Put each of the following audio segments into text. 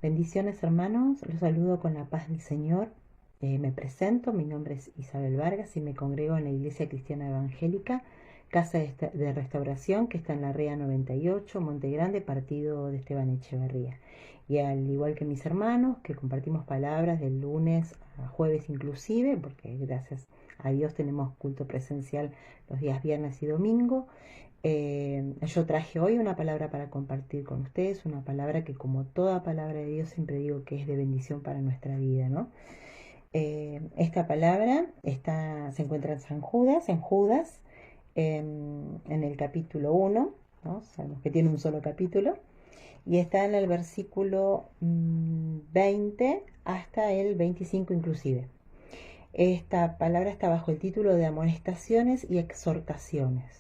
Bendiciones hermanos, los saludo con la paz del Señor. Me presento, mi nombre es Isabel Vargas y me congrego en la Iglesia Cristiana Evangélica, Casa de Restauración, que está en la REA 98, Monte Grande, partido de Esteban Echeverría. Y al igual que mis hermanos, que compartimos palabras del lunes a jueves inclusive, porque gracias a Dios tenemos culto presencial los días viernes y domingo. Yo traje hoy una palabra para compartir con ustedes, una palabra que como toda palabra de Dios siempre digo que es de bendición para nuestra vida, ¿no? Esta palabra se encuentra en Judas, en el capítulo 1, ¿no? Sabemos que tiene un solo capítulo, y está en el versículo 20 hasta el 25 inclusive. Esta palabra está bajo el título de amonestaciones y exhortaciones.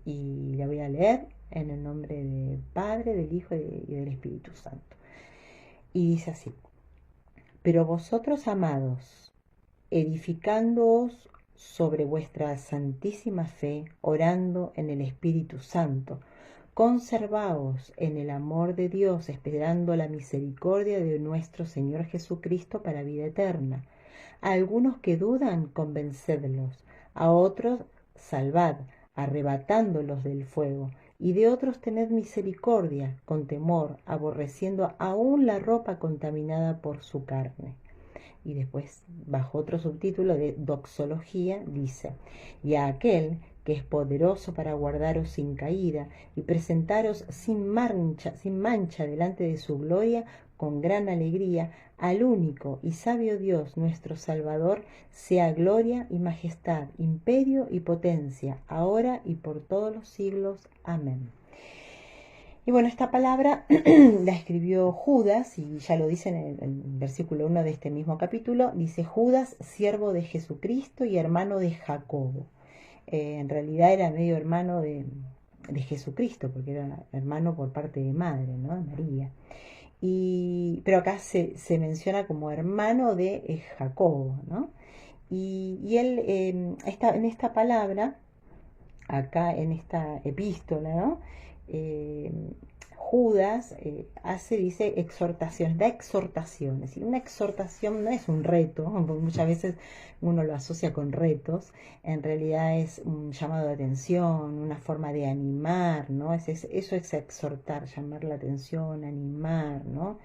Y la voy a leer en el nombre del Padre, del Hijo y del Espíritu Santo. Y dice así: Pero vosotros, amados, edificándoos sobre vuestra santísima fe, orando en el Espíritu Santo, conservaos en el amor de Dios, esperando la misericordia de nuestro Señor Jesucristo para vida eterna. A algunos que dudan, convencedlos; a otros salvad, arrebatándolos del fuego; y de otros tened misericordia, con temor, aborreciendo aún la ropa contaminada por su carne. Y después, bajo otro subtítulo de doxología, dice: y a aquel que es poderoso para guardaros sin caída y presentaros sin mancha delante de su gloria con gran alegría, al único y sabio Dios nuestro Salvador, sea gloria y majestad, imperio y potencia, ahora y por todos los siglos. Amén. Y bueno, esta palabra la escribió Judas, y ya lo dice en el versículo 1 de este mismo capítulo, dice: Judas, siervo de Jesucristo y hermano de Jacobo. En realidad era medio hermano de Jesucristo, porque era hermano por parte de madre, ¿no? De María. Pero acá se menciona como hermano de Jacobo, ¿no? Y él, en esta palabra, acá en esta epístola, ¿no? Eh, Judas dice exhortaciones, da exhortaciones. Y una exhortación no es un reto, porque muchas veces uno lo asocia con retos. En realidad es un llamado de atención, una forma de animar, ¿no? Eso es exhortar, llamar la atención, animar, ¿no?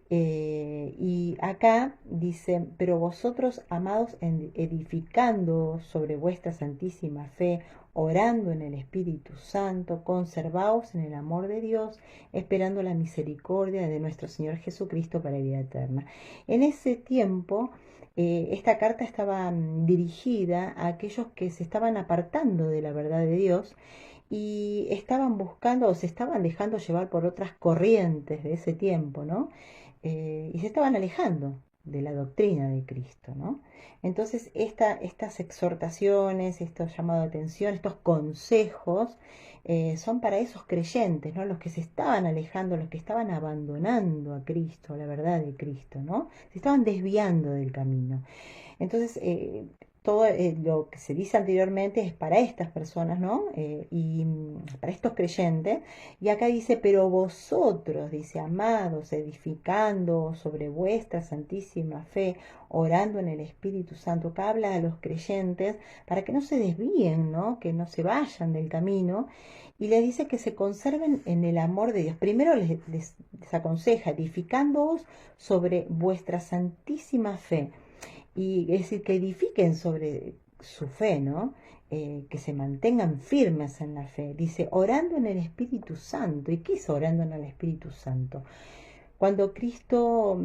Y acá dice: pero vosotros, amados, edificando sobre vuestra santísima fe, orando en el Espíritu Santo, conservaos en el amor de Dios, esperando la misericordia de nuestro Señor Jesucristo para vida eterna. En ese tiempo, esta carta estaba dirigida a aquellos que se estaban apartando de la verdad de Dios y estaban buscando o se estaban dejando llevar por otras corrientes de ese tiempo, ¿no? Y se estaban alejando de la doctrina de Cristo, ¿no? Entonces, estas exhortaciones, estos llamados de atención, estos consejos, son para esos creyentes, ¿no? Los que se estaban alejando, los que estaban abandonando a Cristo, a la verdad de Cristo, ¿no? Se estaban desviando del camino. Entonces, todo lo que se dice anteriormente es para estas personas, ¿no? Y para estos creyentes. Y acá dice: pero vosotros, dice, amados, edificando sobre vuestra santísima fe, orando en el Espíritu Santo. Acá habla a los creyentes para que no se desvíen, ¿no? Que no se vayan del camino. Y les dice que se conserven en el amor de Dios. Primero les aconseja: edificándoos sobre vuestra santísima fe. Y es decir, que edifiquen sobre su fe, ¿no? Que se mantengan firmes en la fe. Dice: orando en el Espíritu Santo. ¿Y qué es orando en el Espíritu Santo? Cuando Cristo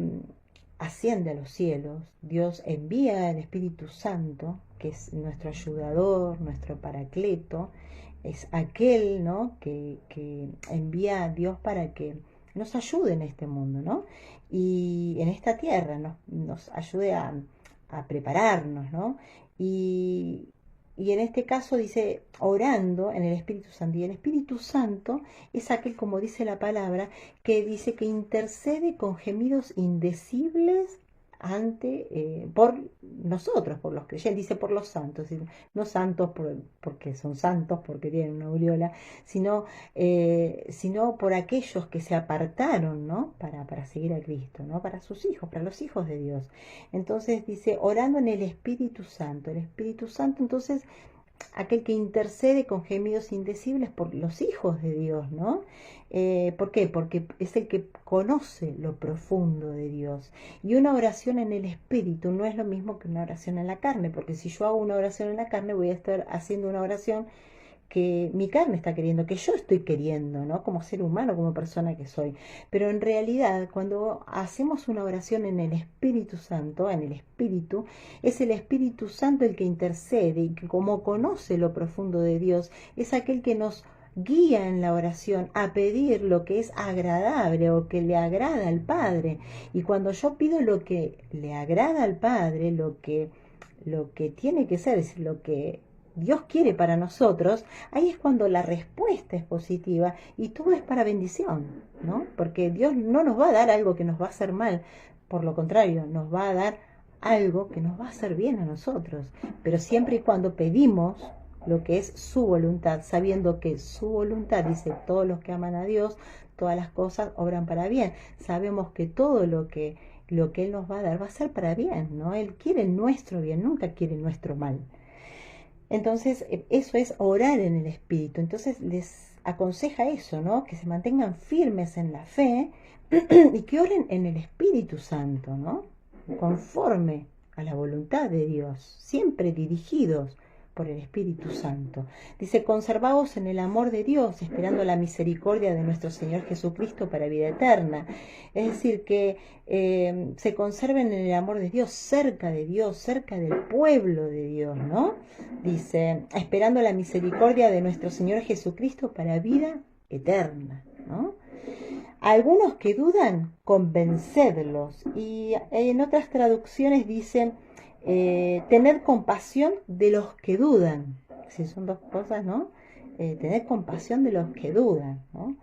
asciende a los cielos, Dios envía al Espíritu Santo, que es nuestro ayudador, nuestro paracleto, es aquel, ¿no? que envía a Dios para que nos ayude en este mundo, ¿no? Y en esta tierra nos ayude a prepararnos, ¿no? Y, y en este caso dice: orando en el Espíritu Santo. Y el Espíritu Santo es aquel, como dice la palabra, que dice que intercede con gemidos indecibles por nosotros, por los creyentes, dice por los santos, no santos porque son santos, porque tienen una aureola, sino por aquellos que se apartaron, ¿no? Para seguir a Cristo, ¿no? Para sus hijos, para los hijos de Dios. Entonces dice, orando en el Espíritu Santo. El Espíritu Santo, entonces, aquel que intercede con gemidos indecibles por los hijos de Dios, ¿no? ¿Por qué? Porque es el que conoce lo profundo de Dios. Y una oración en el Espíritu no es lo mismo que una oración en la carne, porque si yo hago una oración en la carne, voy a estar haciendo una oración que mi carne está queriendo, que yo estoy queriendo, ¿no? Como ser humano, como persona que soy. Pero en realidad, cuando hacemos una oración en el Espíritu Santo, en el Espíritu, es el Espíritu Santo el que intercede y que como conoce lo profundo de Dios, es aquel que nos guía en la oración a pedir lo que es agradable o que le agrada al Padre. Y cuando yo pido lo que le agrada al Padre, lo que tiene que ser, es lo que Dios quiere para nosotros, ahí es cuando la respuesta es positiva y todo es para bendición, ¿no? Porque Dios no nos va a dar algo que nos va a hacer mal, por lo contrario, nos va a dar algo que nos va a hacer bien a nosotros, pero siempre y cuando pedimos lo que es su voluntad, sabiendo que su voluntad, dice, todos los que aman a Dios, todas las cosas obran para bien. Sabemos que todo lo que Él nos va a dar va a ser para bien, ¿no? Él quiere nuestro bien, nunca quiere nuestro mal. Entonces, eso es orar en el Espíritu. Entonces, les aconseja eso, ¿no? Que se mantengan firmes en la fe y que oren en el Espíritu Santo, ¿no? Conforme a la voluntad de Dios, siempre dirigidos por el Espíritu Santo. Dice, conservaos en el amor de Dios, esperando la misericordia de nuestro Señor Jesucristo para vida eterna. Es decir, que se conserven en el amor de Dios, cerca del pueblo de Dios, ¿no? Dice, esperando la misericordia de nuestro Señor Jesucristo para vida eterna, ¿no? Algunos que dudan, convencedlos. Y en otras traducciones dicen, tener compasión de los que dudan. Si son dos cosas, ¿no? Tener compasión de los que dudan, ¿no?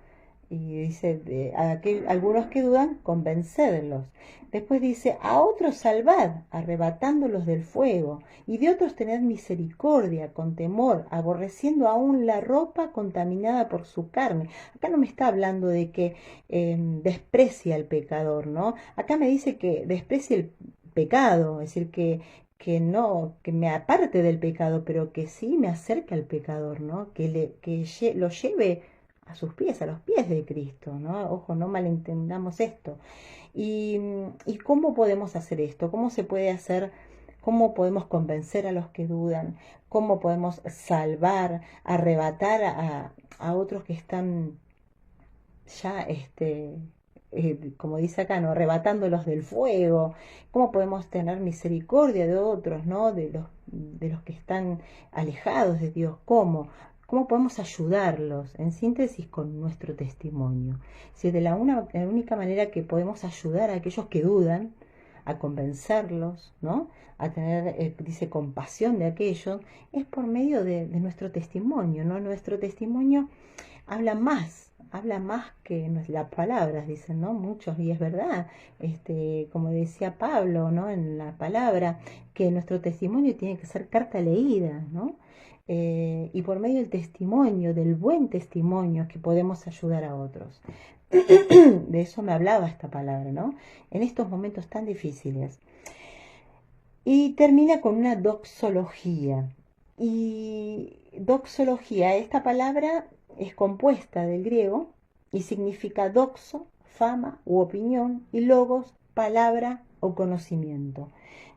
Y dice, algunos que dudan, convencedlos. Después dice, a otros salvad, arrebatándolos del fuego, y de otros tened misericordia, con temor, aborreciendo aún la ropa contaminada por su carne. Acá no me está hablando de que desprecia al pecador, ¿no? Acá me dice que desprecia el pecado, es decir, que no, que me aparte del pecado, pero que sí me acerque al pecador, ¿no? Que lo lleve a sus pies, a los pies de Cristo, ¿no? Ojo, no malentendamos esto. ¿Y cómo podemos hacer esto? ¿Cómo se puede hacer? ¿Cómo podemos convencer a los que dudan? ¿Cómo podemos salvar, arrebatar a otros que están ya, como dice acá, ¿no? Arrebatándolos del fuego? ¿Cómo podemos tener misericordia de otros, ¿no? De los que están alejados de Dios? ¿Cómo podemos ayudarlos? En síntesis, con nuestro testimonio. Si de la única manera que podemos ayudar a aquellos que dudan, a convencerlos, ¿no? A tener, dice, compasión de aquellos, es por medio de nuestro testimonio, ¿no? Nuestro testimonio habla más que las palabras, dicen, ¿no? Muchos, y es verdad, como decía Pablo, ¿no? En la palabra, que nuestro testimonio tiene que ser carta leída, ¿no? Y por medio del testimonio, del buen testimonio, que podemos ayudar a otros. De eso me hablaba esta palabra, ¿no? En estos momentos tan difíciles. Y termina con una doxología. Y doxología, esta palabra es compuesta del griego y significa doxo, fama u opinión, y logos, palabra o conocimiento.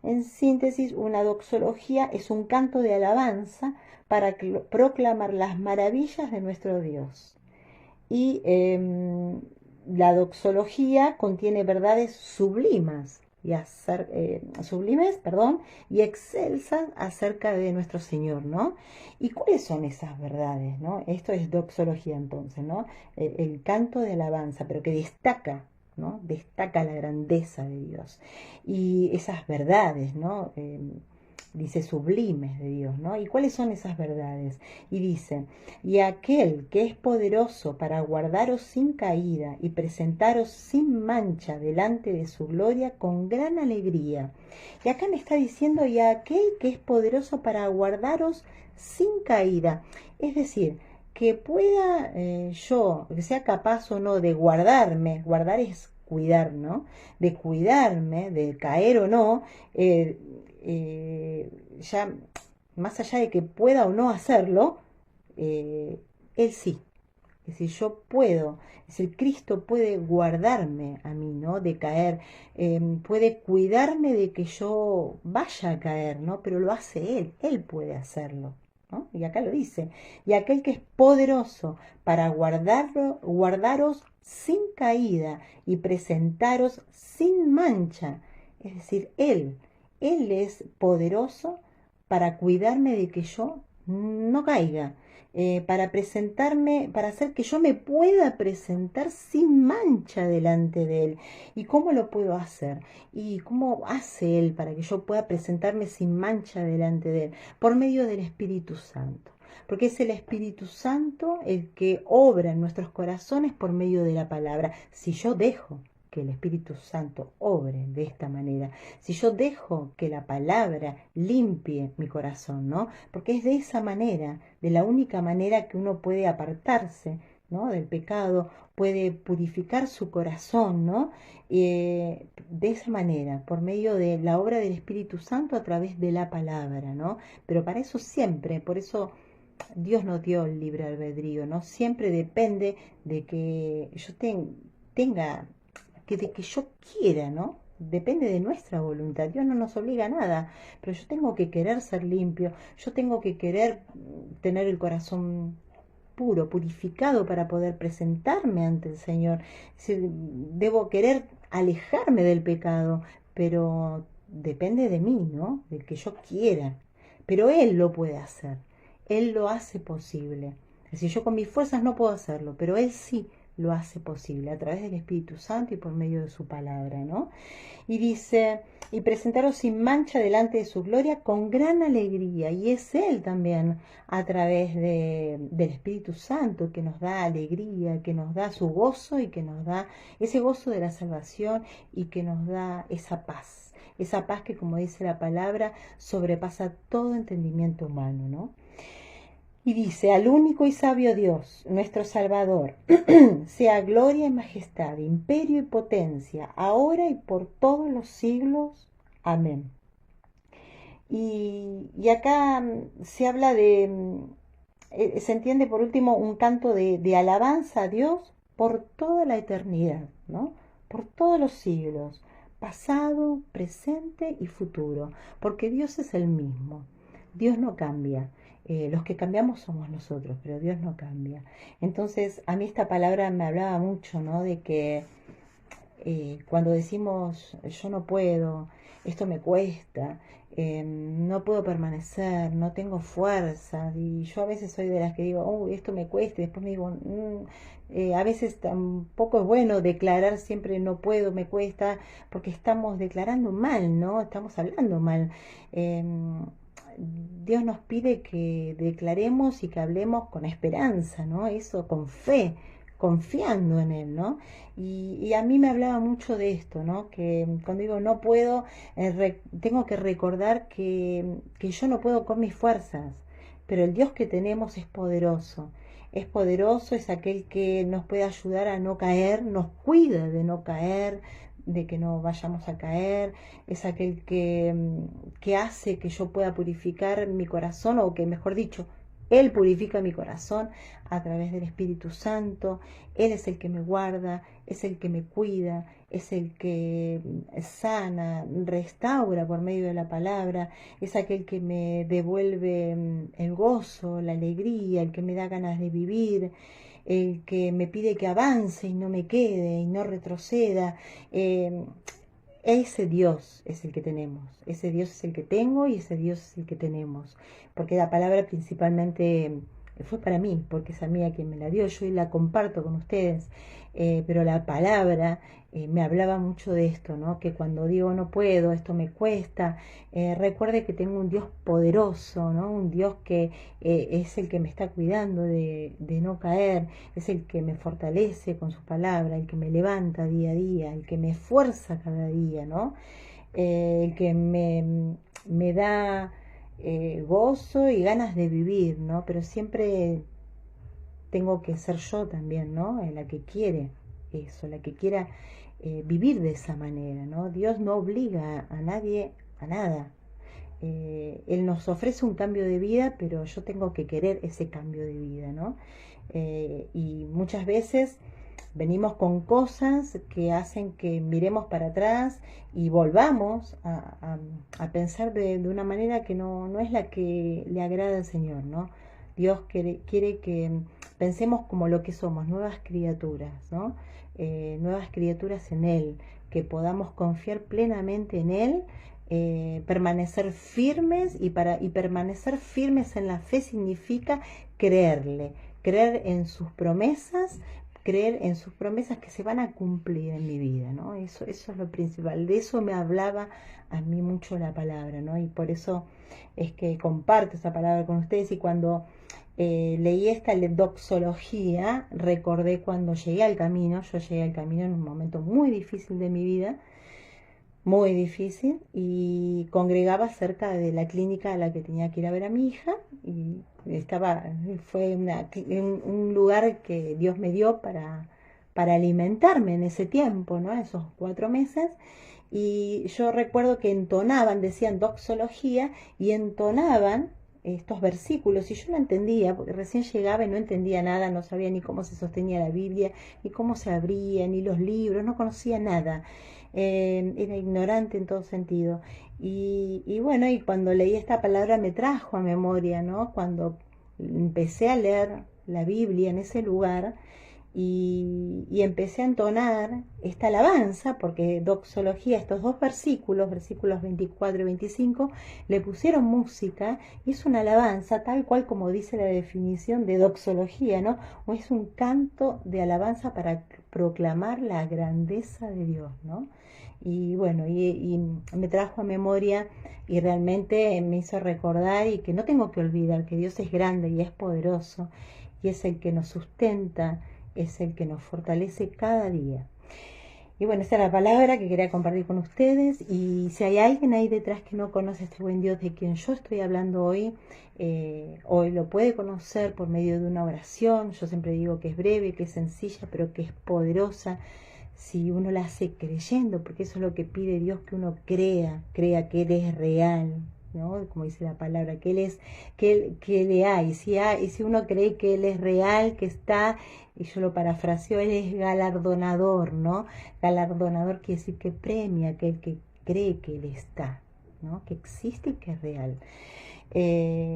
En síntesis, una doxología es un canto de alabanza para proclamar las maravillas de nuestro Dios. Y la doxología contiene verdades sublimes y excelsas acerca de nuestro Señor, ¿no? ¿Y cuáles son esas verdades, no? Esto es doxología entonces, ¿no? El canto de alabanza, pero que destaca, ¿no? Destaca la grandeza de Dios. Y esas verdades, ¿no? dice sublimes de Dios, ¿no? ¿Y cuáles son esas verdades? Y dice, y aquel que es poderoso para guardaros sin caída y presentaros sin mancha delante de su gloria con gran alegría. Y acá me está diciendo, y aquel que es poderoso para guardaros sin caída. Es decir, que pueda yo, que sea capaz o no de guardarme, guardar es cuidar, ¿no? De cuidarme, de caer o no, ya más allá de que pueda o no hacerlo, él sí. Es decir, yo puedo, es decir, Cristo puede guardarme a mí, ¿no? De caer, puede cuidarme de que yo vaya a caer, ¿no? Pero lo hace Él puede hacerlo, ¿no? Y acá lo dice, y aquel que es poderoso para guardaros sin caída y presentaros sin mancha, es decir, Él es poderoso para cuidarme de que yo no caiga, para presentarme, para hacer que yo me pueda presentar sin mancha delante de Él. ¿Y cómo lo puedo hacer? ¿Y cómo hace Él para que yo pueda presentarme sin mancha delante de Él? Por medio del Espíritu Santo. Porque es el Espíritu Santo el que obra en nuestros corazones por medio de la palabra. Si yo dejo que el Espíritu Santo obre de esta manera, si yo dejo que la palabra limpie mi corazón, ¿no? Porque es de esa manera, de la única manera que uno puede apartarse, ¿no? Del pecado, puede purificar su corazón, ¿no? De esa manera, por medio de la obra del Espíritu Santo a través de la palabra, ¿no? Pero para eso siempre, por eso Dios nos dio el libre albedrío, ¿no? Siempre depende de que yo tenga de que yo quiera, ¿no? Depende de nuestra voluntad. Dios no nos obliga a nada, pero yo tengo que querer ser limpio, yo tengo que querer tener el corazón puro, purificado para poder presentarme ante el Señor. Es decir, debo querer alejarme del pecado, pero depende de mí, ¿no? De que yo quiera. Pero Él lo puede hacer, Él lo hace posible. Es decir, yo con mis fuerzas no puedo hacerlo, pero Él sí lo hace posible a través del Espíritu Santo y por medio de su palabra, ¿no? Y dice, y presentaros sin mancha delante de su gloria con gran alegría. Y es Él también a través del Espíritu Santo que nos da alegría, que nos da su gozo y que nos da ese gozo de la salvación y que nos da esa paz. Esa paz que, como dice la palabra, sobrepasa todo entendimiento humano, ¿no? Y dice, al único y sabio Dios, nuestro Salvador, sea gloria y majestad, imperio y potencia, ahora y por todos los siglos. Amén. Y acá se habla se entiende por último un canto de alabanza a Dios por toda la eternidad, ¿no? Por todos los siglos, pasado, presente y futuro, porque Dios es el mismo, Dios no cambia. Los que cambiamos somos nosotros, pero Dios no cambia. Entonces, a mí esta palabra me hablaba mucho, ¿no? De que cuando decimos yo no puedo, esto me cuesta, no puedo permanecer, no tengo fuerza, y yo a veces soy de las que digo, esto me cuesta, y después me digo, a veces tampoco es bueno declarar siempre no puedo, me cuesta, porque estamos declarando mal, ¿no? Estamos hablando mal. Dios nos pide que declaremos y que hablemos con esperanza, ¿no? Eso, con fe, confiando en Él, ¿no? Y a mí me hablaba mucho de esto, ¿no? Que cuando digo no puedo, tengo que recordar que yo no puedo con mis fuerzas, pero el Dios que tenemos es poderoso, es aquel que nos puede ayudar a no caer, nos cuida de no caer, de que no vayamos a caer, es aquel que hace que yo pueda purificar mi corazón, o que mejor dicho, Él purifica mi corazón a través del Espíritu Santo. Él es el que me guarda, es el que me cuida, es el que sana, restaura por medio de la palabra, es aquel que me devuelve el gozo, la alegría, el que me da ganas de vivir, el que me pide que avance y no me quede y no retroceda. Ese Dios es el que tenemos, ese Dios es el que tengo y ese Dios es el que tenemos, porque la palabra principalmente fue para mí, porque es a mí a quien me la dio, yo la comparto con ustedes, pero la palabra me hablaba mucho de esto, ¿no? Que cuando digo no puedo, esto me cuesta, recuerde que tengo un Dios poderoso, ¿no? Un Dios que es el que me está cuidando de no caer, es el que me fortalece con su palabra, el que me levanta día a día, el que me esfuerza cada día, ¿no? El que me da gozo y ganas de vivir, ¿no? Pero siempre tengo que ser yo también, ¿no? La que quiere eso, la que quiera vivir de esa manera, ¿no? Dios no obliga a nadie a nada. Él nos ofrece un cambio de vida, pero yo tengo que querer ese cambio de vida, ¿no? Y muchas veces venimos con cosas que hacen que miremos para atrás y volvamos a pensar de una manera que no es la que le agrada al Señor, ¿no? Dios quiere que pensemos como lo que somos, nuevas criaturas, ¿no? Nuevas criaturas en Él, que podamos confiar plenamente en Él, permanecer firmes y permanecer firmes en la fe significa creerle, creer en sus promesas, creer en sus promesas que se van a cumplir en mi vida, ¿no? Eso es lo principal, de eso me hablaba a mí mucho la palabra, ¿no? Y por eso es que comparto esa palabra con ustedes y cuando leí esta doxología, recordé cuando llegué al camino, yo llegué al camino en un momento muy difícil de mi vida, muy difícil, y congregaba cerca de la clínica a la que tenía que ir a ver a mi hija y fue un lugar que Dios me dio para alimentarme en ese tiempo, ¿no? Esos 4 meses. Y yo recuerdo que entonaban, decían doxología, y entonaban estos versículos, y yo no entendía, porque recién llegaba y no entendía nada, no sabía ni cómo se sostenía la Biblia, ni cómo se abría, ni los libros, no conocía nada. Era ignorante en todo sentido. Y bueno, y cuando leí esta palabra me trajo a memoria, ¿no? Cuando empecé a leer la Biblia en ese lugar y empecé a entonar esta alabanza, porque doxología, estos dos versículos, versículos 24 y 25, le pusieron música y es una alabanza tal cual como dice la definición de doxología, ¿no? O es un canto de alabanza para proclamar la grandeza de Dios, ¿no? Y bueno, y me trajo a memoria y realmente me hizo recordar y que no tengo que olvidar que Dios es grande y es poderoso y es el que nos sustenta, es el que nos fortalece cada día. Y bueno, esa es la palabra que quería compartir con ustedes. Y si hay alguien ahí detrás que no conoce a este buen Dios de quien yo estoy hablando hoy, hoy lo puede conocer por medio de una oración. Yo siempre digo que es breve, que es sencilla, pero que es poderosa si uno la hace creyendo, porque eso es lo que pide Dios, que uno crea que Él es real, ¿no? Como dice la palabra, que Él es, que le hay. Y si uno cree que Él es real, que está, y yo lo parafraseo, Él es galardonador, ¿no? Galardonador quiere decir que premia a aquel que cree que Él está, ¿no? Que existe y que es real.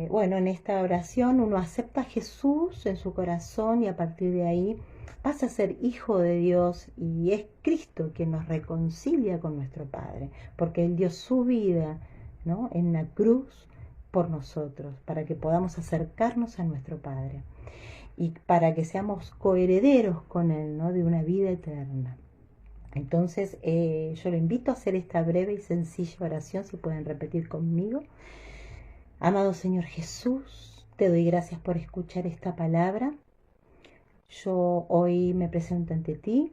Bueno, en esta oración uno acepta a Jesús en su corazón y a partir de ahí pasa a ser hijo de Dios y es Cristo quien nos reconcilia con nuestro Padre, porque Él dio su vida, ¿no? En la cruz por nosotros, para que podamos acercarnos a nuestro Padre y para que seamos coherederos con Él, ¿no? De una vida eterna. Entonces yo le invito a hacer esta breve y sencilla oración, si pueden repetir conmigo. Amado Señor Jesús, te doy gracias por escuchar esta palabra. Yo hoy me presento ante ti,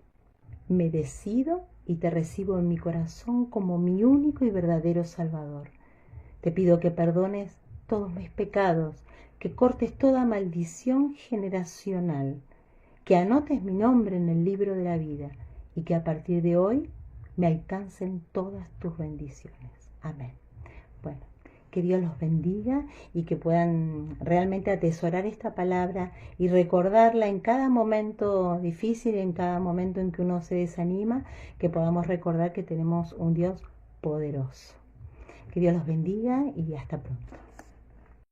me decido y te recibo en mi corazón como mi único y verdadero Salvador. Te pido que perdones todos mis pecados, que cortes toda maldición generacional, que anotes mi nombre en el libro de la vida y que a partir de hoy me alcancen todas tus bendiciones. Amén. Bueno, que Dios los bendiga y que puedan realmente atesorar esta palabra y recordarla en cada momento difícil, en cada momento en que uno se desanima, que podamos recordar que tenemos un Dios poderoso. Que Dios los bendiga y hasta pronto.